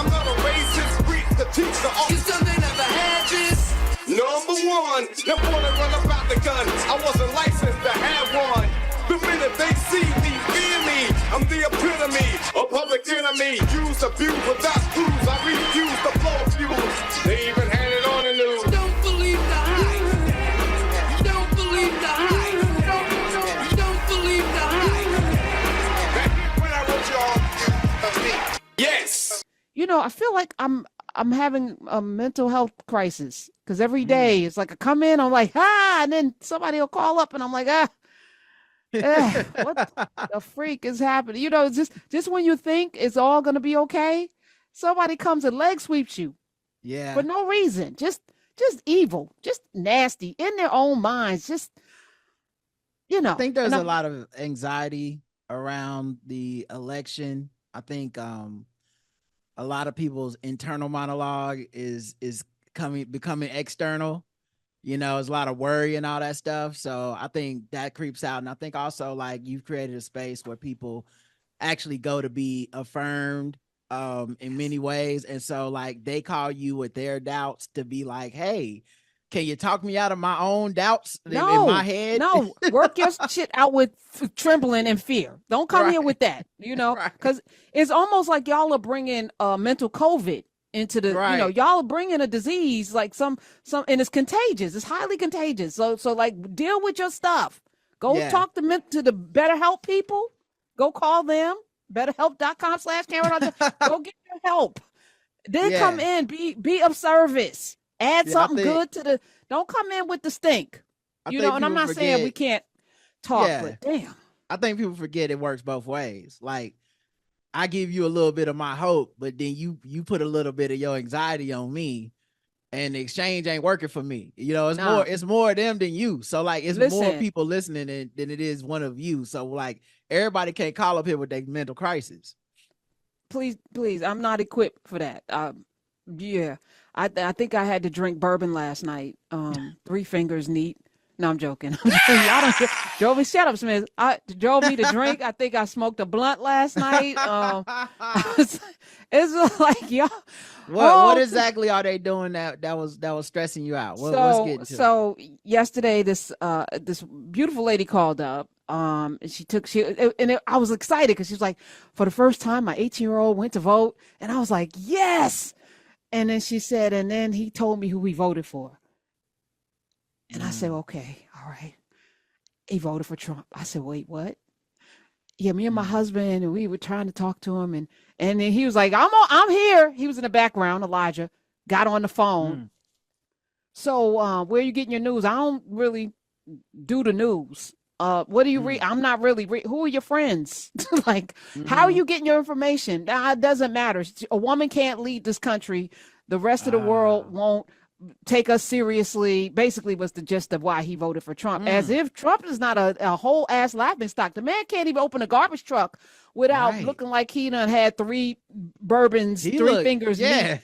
I'm not a racist, preach the teacher. You still they never had this. Number one, them wanna run about the gun. I wasn't licensed to have one. The minute they see me, fear me. I'm the epitome, a public enemy. Use, abuse, without clues. I refuse to blow fuse. They even had it on the news. Don't believe the hype. Don't believe the hype. Don't believe the hype. Back when I wrote y'all, yes. You know, I feel like I'm having a mental health crisis because every day it's like I come in, I'm like, and then somebody will call up and I'm like, what the freak is happening? You know, just when you think it's all going to be okay, somebody comes and leg sweeps you. Yeah. For no reason. Just evil, just nasty in their own minds. Just, you know. I think there's a lot of anxiety around the election. I think a lot of people's internal monologue is becoming external. You know, there's a lot of worry and all that stuff. So I think that creeps out. And I think also like you've created a space where people actually go to be affirmed in many ways. And so like they call you with their doubts to be like, hey, can you talk me out of my own doubts in my head? No, work your shit out with trembling and fear. Don't come here with that, you know, because it's almost like y'all are bringing mental COVID into the, you know, y'all are bringing a disease like some, and it's contagious. It's highly contagious. So like deal with your stuff. Go talk to the BetterHelp people. Go call them. BetterHelp.com/Cameron. Go get your help. Then come in, be of service. Add something good to the. Don't come in with the stink. You know, and I'm not saying we can't talk, but damn. I think people forget it works both ways. Like I give you a little bit of my hope, but then you put a little bit of your anxiety on me, and the exchange ain't working for me. You know, it's more of them than you. So like it's more people listening than it is one of you. So like everybody can't call up here with their mental crisis. Please, I'm not equipped for that. I think I had to drink bourbon last night. 3 fingers neat. No, I'm joking. Drove me, shut up, Smith. Drove me to drink. I think I smoked a blunt last night. It's like, y'all. What exactly are they doing that was stressing you out? What's getting to so yesterday, this beautiful lady called up. And I was excited because she was like, for the first time, my 18-year-old went to vote, and I was like, yes. And then she said, and then he told me who he voted for. And I said, okay, all right. He voted for Trump. I said, wait, what? Yeah, me and my husband, and we were trying to talk to him. And then he was like, I'm here. He was in the background, Elijah, got on the phone. So where are you getting your news? I don't really do the news. What do you read? I'm not really who are your friends? Like, how are you getting your information? It doesn't matter. A woman can't lead this country. The rest of the world won't take us seriously. Basically was the gist of why he voted for Trump. As if Trump is not a whole ass laughing stock. The man can't even open a garbage truck without looking like he done had 3 bourbons, 3 fingers. Yeah.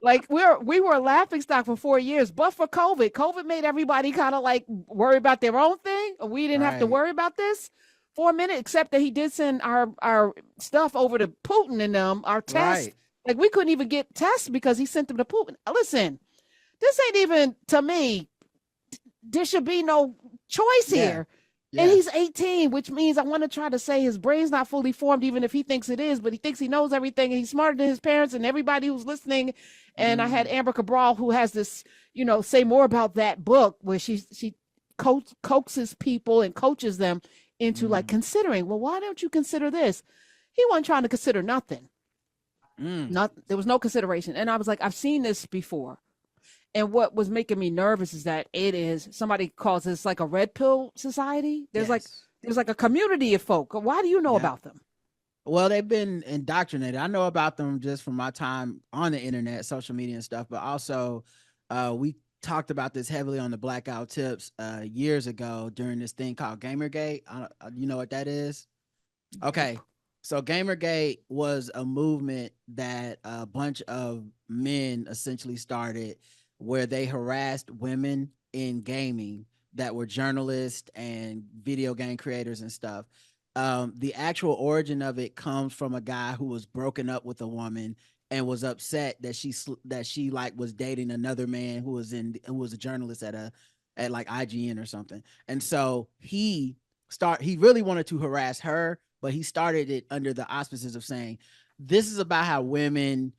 Like we were a laughing stock for 4 years, but for COVID made everybody kind of like worry about their own thing. We didn't have to worry about this for a minute, except that he did send our stuff over to Putin and our tests. Like we couldn't even get tests because he sent them to Putin. Listen, this ain't even, to me, there should be no choice here. And he's 18, which means I want to try to say his brain's not fully formed, even if he thinks it is, but he thinks he knows everything and he's smarter than his parents and everybody who's listening. And I had Amber Cabral, who has this, you know, say more about that book where she coaxes people and coaches them into like considering, well, why don't you consider this? He wasn't trying to consider nothing. There was no consideration. And I was like, I've seen this before. And what was making me nervous is that somebody calls this like a red pill society. There's like a community of folk. Why do you know about them? Well, they've been indoctrinated. I know about them just from my time on the internet, social media and stuff, but also we talked about this heavily on the Blackout Tips years ago during this thing called Gamergate. You know what that is? Okay. So Gamergate was a movement that a bunch of men essentially started where they harassed women in gaming that were journalists and video game creators and stuff. The actual origin of it comes from a guy who was broken up with a woman and was upset that she like was dating another man who was a journalist at like IGN or something. And so he really wanted to harass her, but he started it under the auspices of saying, this is about how women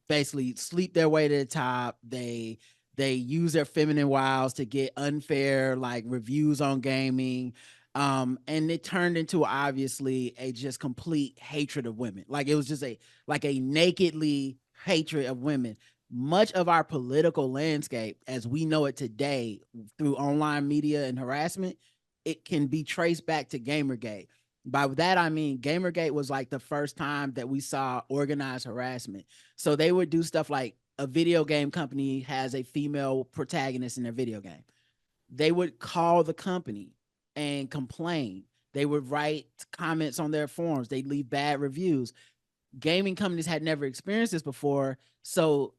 basically sleep their way to the top. They use their feminine wiles to get unfair like reviews on gaming. And it turned into obviously a just complete hatred of women. Like it was just a nakedly hatred of women. Much of our political landscape as we know it today through online media and harassment, it can be traced back to Gamergate. By that, I mean, Gamergate was like the first time that we saw organized harassment. So they would do stuff like a video game company has a female protagonist in their video game. They would call the company and complain. They would write comments on their forums. They'd leave bad reviews. Gaming companies had never experienced this before. So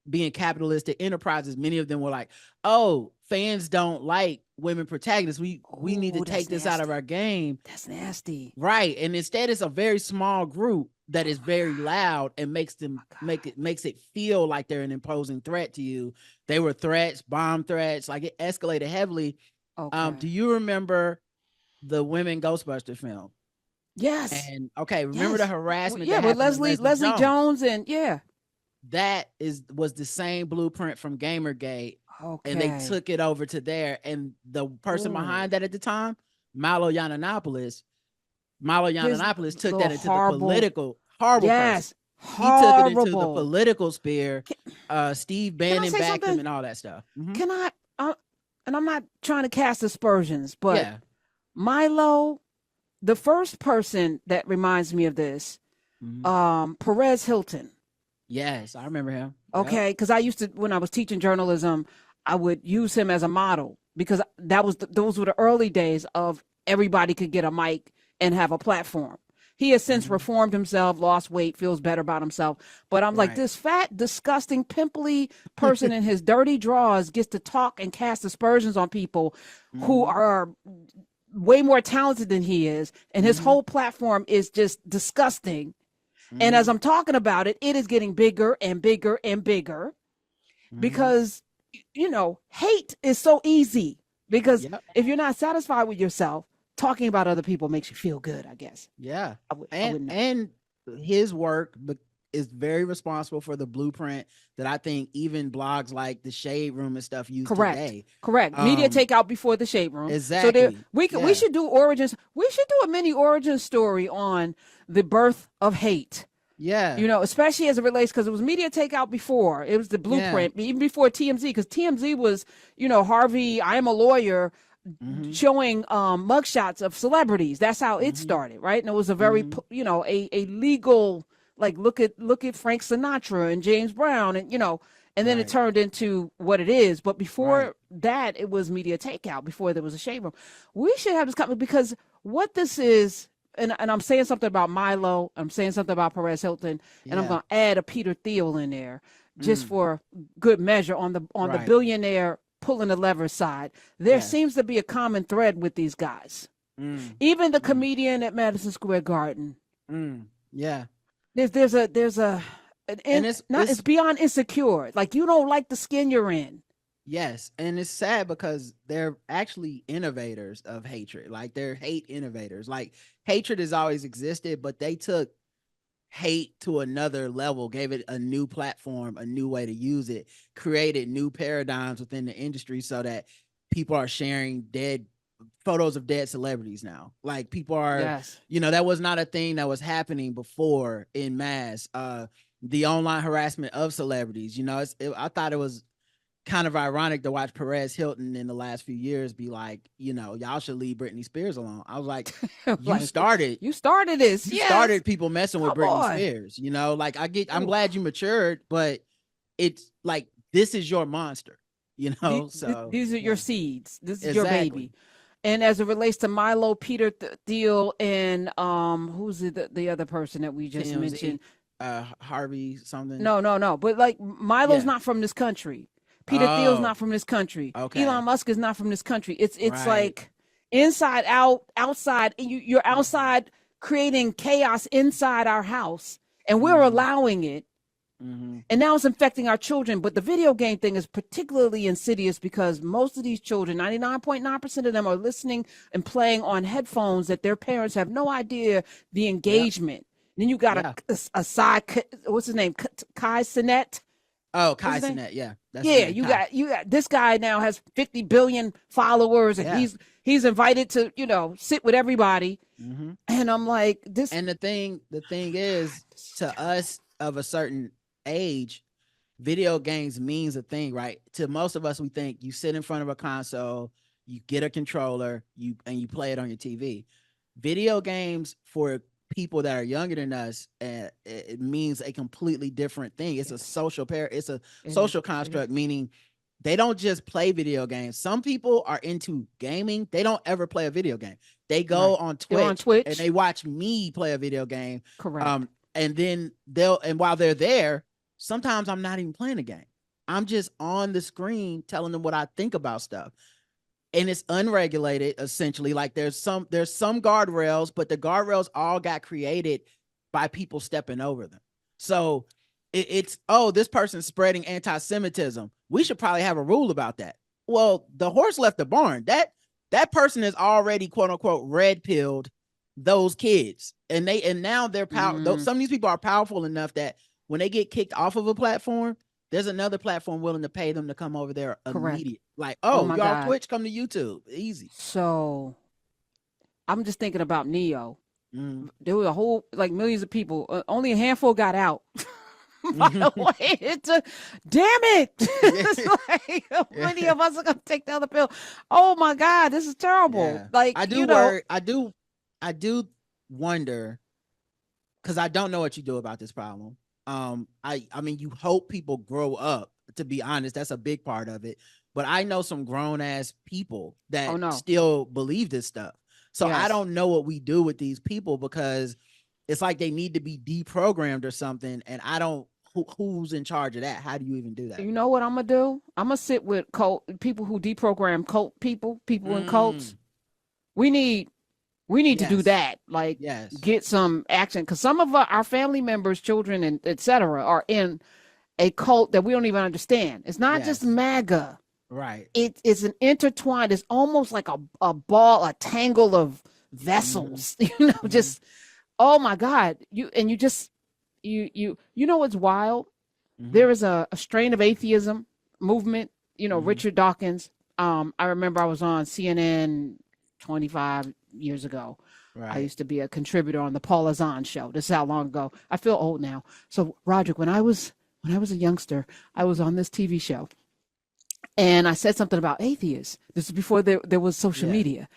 being capitalistic enterprises, many of them were like, oh, fans don't like women protagonists. We need to take this out of our game. That's nasty. Right. And instead it's a very small group that is very loud and makes it feel like they're an imposing threat to you. They were threats, bomb threats, like it escalated heavily. Okay. Do you remember the Women Ghostbuster film? Yes. And remember the harassment? Yeah, with Leslie Jones and that was the same blueprint from Gamergate. Okay. And they took it over to there. And the person behind that at the time, Milo Yiannopoulos took that into the political horrible. Yes. Person. He took it into the political sphere. Steve Bannon backed him and all that stuff. Mm-hmm. Can I and I'm not trying to cast aspersions, but Milo, the first person that reminds me of this, Perez Hilton. Yes, I remember him. Okay, because I used to, when I was teaching journalism, I would use him as a model because those were the early days of everybody could get a mic and have a platform. He has since reformed himself, lost weight, feels better about himself. But I'm like, this fat, disgusting, pimply person in his dirty drawers gets to talk and cast aspersions on people who are way more talented than he is. And his whole platform is just disgusting. And as I'm talking about it, it is getting bigger and bigger and bigger because, hate is so easy because if you're not satisfied with yourself, talking about other people makes you feel good, I guess. Yeah. And his work is very responsible for the blueprint that I think even blogs like the Shade Room and stuff use today. Correct. Media takeout before the Shade Room. Exactly. So we should do origins. We should do a mini origin story on the birth of hate. Yeah. Especially as it relates, because it was media takeout before. It was the blueprint, even before TMZ, because TMZ was, Harvey, I am a lawyer, showing mugshots of celebrities. That's how it started, right? And it was a very, a legal, like look at Frank Sinatra and James Brown, and and then it turned into what it is. But before that, it was media takeout. Before there was a Shade Room. We should have this company because what this is. And I'm saying something about Milo. I'm saying something about Perez Hilton, and I'm going to add a Peter Thiel in there, just for good measure on the billionaire pulling the lever side. There seems to be a common thread with these guys. Even the comedian at Madison Square Garden. Yeah. There's it's beyond insecure. Like you don't like the skin you're in. Yes, and it's sad because they're actually innovators of hatred. Like they're hate innovators. Like hatred has always existed, but they took hate to another level, gave it a new platform, a new way to use it, created new paradigms within the industry so that people are sharing photos of dead celebrities now. Like people are, that was not a thing that was happening before in mass. The online harassment of celebrities, I thought it was kind of ironic to watch Perez Hilton in the last few years be like, y'all should leave Britney Spears alone. I was like, you started this. You started people messing with Britney Spears, like I'm glad you matured, but it's like, this is your monster, so these are your seeds. This is your baby. And as it relates to Milo, Peter Thiel, and who's the other person that we just mentioned? Harvey something. No. But like Milo's not from this country. Peter Thiel's not from this country. Okay. Elon Musk is not from this country. It's like inside out, outside. You're outside creating chaos inside our house, and we're allowing it. And now it's infecting our children. But the video game thing is particularly insidious because most of these children, 99.9% of them, are listening and playing on headphones that their parents have no idea the engagement. Then you got a side, what's his name? Kai Cenat. Oh, Kai Cenat, yeah. You got this guy now has 50 billion followers, and he's invited to, sit with everybody. And I'm like, this. And the thing is, to us of a certain age, video games means a thing, right? To most of us, we think you sit in front of a console, you get a controller, and you play it on your TV. Video games for people that are younger than us, it means a completely different thing. It's a social social construct, meaning they don't just play video games. Some people are into gaming. They don't ever play a video game. They go on Twitch and they watch me play a video game. Correct. And then while they're there, sometimes I'm not even playing a game. I'm just on the screen telling them what I think about stuff. And it's unregulated, essentially. Like there's some guardrails, but the guardrails all got created by people stepping over them. So it's this person's spreading anti-Semitism. We should probably have a rule about that. Well, the horse left the barn. That person has already, quote unquote, red pilled those kids, and now they're powerful. Some of these people are powerful enough that when they get kicked off of a platform, there's another platform willing to pay them to come over there immediately. Like, y'all God. Twitch, come to YouTube. Easy. So I'm just thinking about Neo. There was a whole, millions of people. Only a handful got out. By the way, damn it. It's many of us are going to take the other pill. Oh my God, this is terrible. Yeah. I do wonder, because I don't know what you do about this problem. I mean, you hope people grow up, to be honest. That's a big part of it. But I know some grown ass people that still believe this stuff. So I don't know what we do with these people, because it's like they need to be deprogrammed or something. And I don't, who's in charge of that? How do you even do that? You know what I'm going to do? I'm going to sit with people who deprogram cult people in cults. We need to do that. Get some action. Because some of our family members, children, and etc. are in a cult that we don't even understand. It's not just MAGA. Right. It's an intertwined. It's almost like a ball, a tangle of vessels. Just, oh my God. You know what's wild? There is a strain of atheism movement. Richard Dawkins. I remember I was on CNN 25 years ago. Right. I used to be a contributor on the Paula Zahn show. This is how long ago. I feel old now. So Roderick, when I was a youngster, I was on this TV show, and I said something about atheists. This is before there was social media,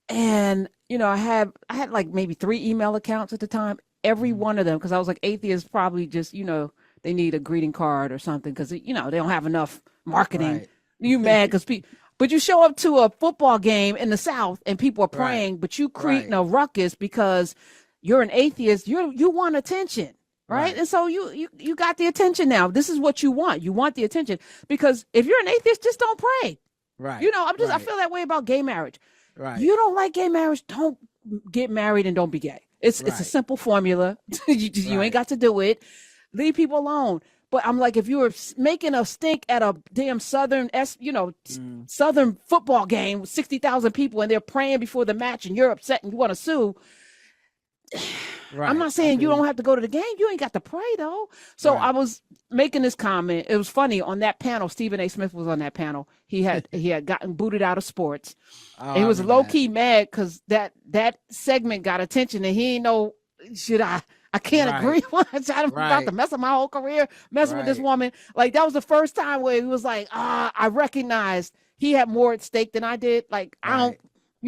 and I had like maybe 3 email accounts at the time. Every one of them, because I was like, atheists probably just they need a greeting card or something, because they don't have enough marketing. Right. You mad because people. But you show up to a football game in the South and people are praying, but you creating a ruckus because you're an atheist. You want attention, right? And so you got the attention now. This is what you want. You want the attention, because if you're an atheist, just don't pray. Right. I feel that way about gay marriage. Right. You don't like gay marriage, don't get married and don't be gay. It's a simple formula. You ain't got to do it. Leave people alone. But I'm like, if you were making a stink at a damn Southern football game with 60,000 people, and they're praying before the match, and you're upset and you want to sue. I'm not saying you don't have to go to the game. You ain't got to pray though. So I was making this comment. It was funny on that panel. Stephen A. Smith was on that panel. He had gotten booted out of sports. And he was low key mad because that segment got attention, and he ain't know, I can't agree with. I'm about to mess up my whole career, messing with this woman. Like, that was the first time where he was like, I recognized he had more at stake than I did. Like, I don't,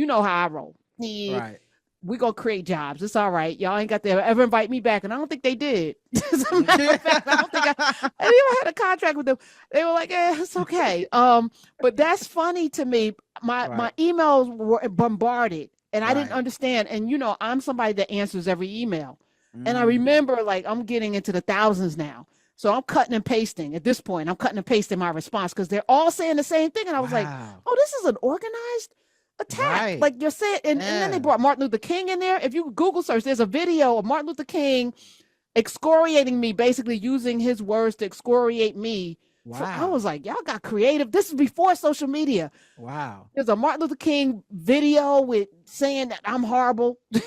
how I roll. We're going to create jobs. It's all right. Y'all ain't got to ever invite me back. And I don't think they did. As a matter of fact, I don't think I even had a contract with them. They were like, it's okay. But that's funny to me. My emails were bombarded, and I didn't understand. And, I'm somebody that answers every email. And I remember, I'm getting into the thousands now. So I'm cutting and pasting. At this point, I'm cutting and pasting my response because they're all saying the same thing. And I was like, oh, this is an organized attacked. Right. Like you're saying, and then they brought Martin Luther King in there. If you Google search, there's a video of Martin Luther King excoriating me, basically using his words to excoriate me. Wow. So I was like, y'all got creative. This is before social media. Wow. There's a Martin Luther King video with saying that I'm horrible. I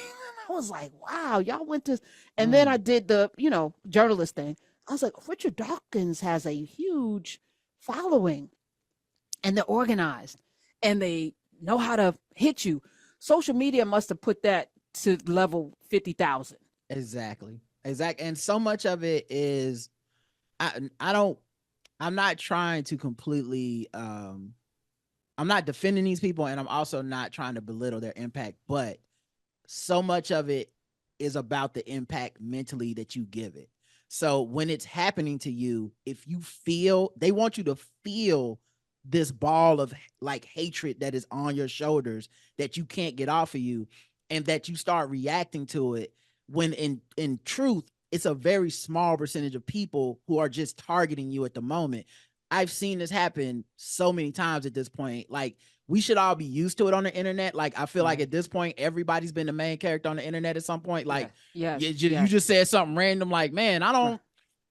was like, wow, y'all went to, and then I did the, journalist thing. I was like, Richard Dawkins has a huge following, and they're organized and they know how to hit you. Social media must have put that to level 50,000. Exactly. And so much of it is, I'm not trying to completely, I'm not defending these people, and I'm also not trying to belittle their impact, but so much of it is about the impact mentally that you give it. So when it's happening to you, if you feel, they want you to feel this ball of like hatred that is on your shoulders that you can't get off of you, and that you start reacting to it, when in truth, it's a very small percentage of people who are just targeting you at the moment. I've seen this happen so many times at this point. Like, we should all be used to it on the internet. Like, I feel like at this point, everybody's been the main character on the internet at some point. Like, you just said something random, like, man, I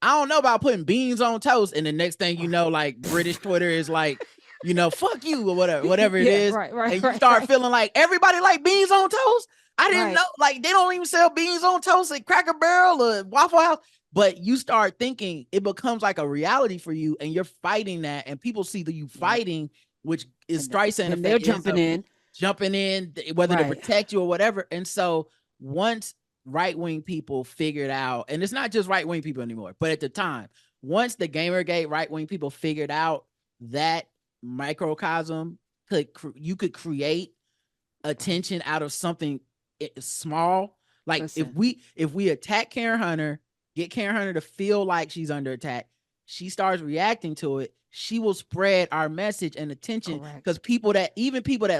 don't know about putting beans on toast. And the next thing you know, like, British Twitter is like, fuck you, or whatever it is. Right, and you start feeling like everybody like beans on toast. I didn't know, like, they don't even sell beans on toast at Cracker Barrel or Waffle House. But you start thinking, it becomes like a reality for you, and you're fighting that, and people see that you fighting, which is Streisand effect. They're jumping in, whether to protect you or whatever. And so once right-wing people figured out, and it's not just right-wing people anymore, but at the time, once the Gamergate right-wing people figured out that microcosm, you could create attention out of something small. Like, if we attack Karen Hunter, get Karen Hunter to feel like she's under attack, she starts reacting to it, she will spread our message and attention, because people that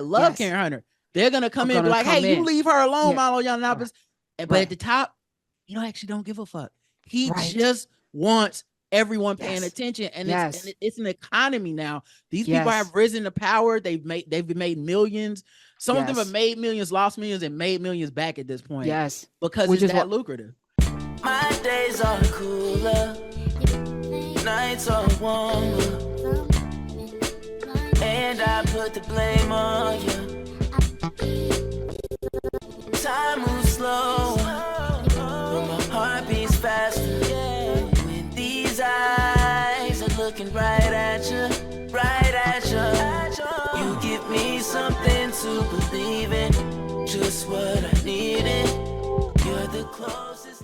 love Karen Hunter, they're gonna come in and be like, hey, you leave her alone, Milo Yiannopoulos. But at the top, actually don't give a fuck. He just wants everyone paying attention, and it's an economy now. These people have risen to power. They've made millions. Some of them have made millions, lost millions, and made millions back at this point. Yes, because it's that lucrative. My days are cooler, nights are warmer, and I put the blame on you. Time moves slow, but my heart beats faster. When these eyes are looking right at you, you give me something to believe in, just what I needed. You're the closest.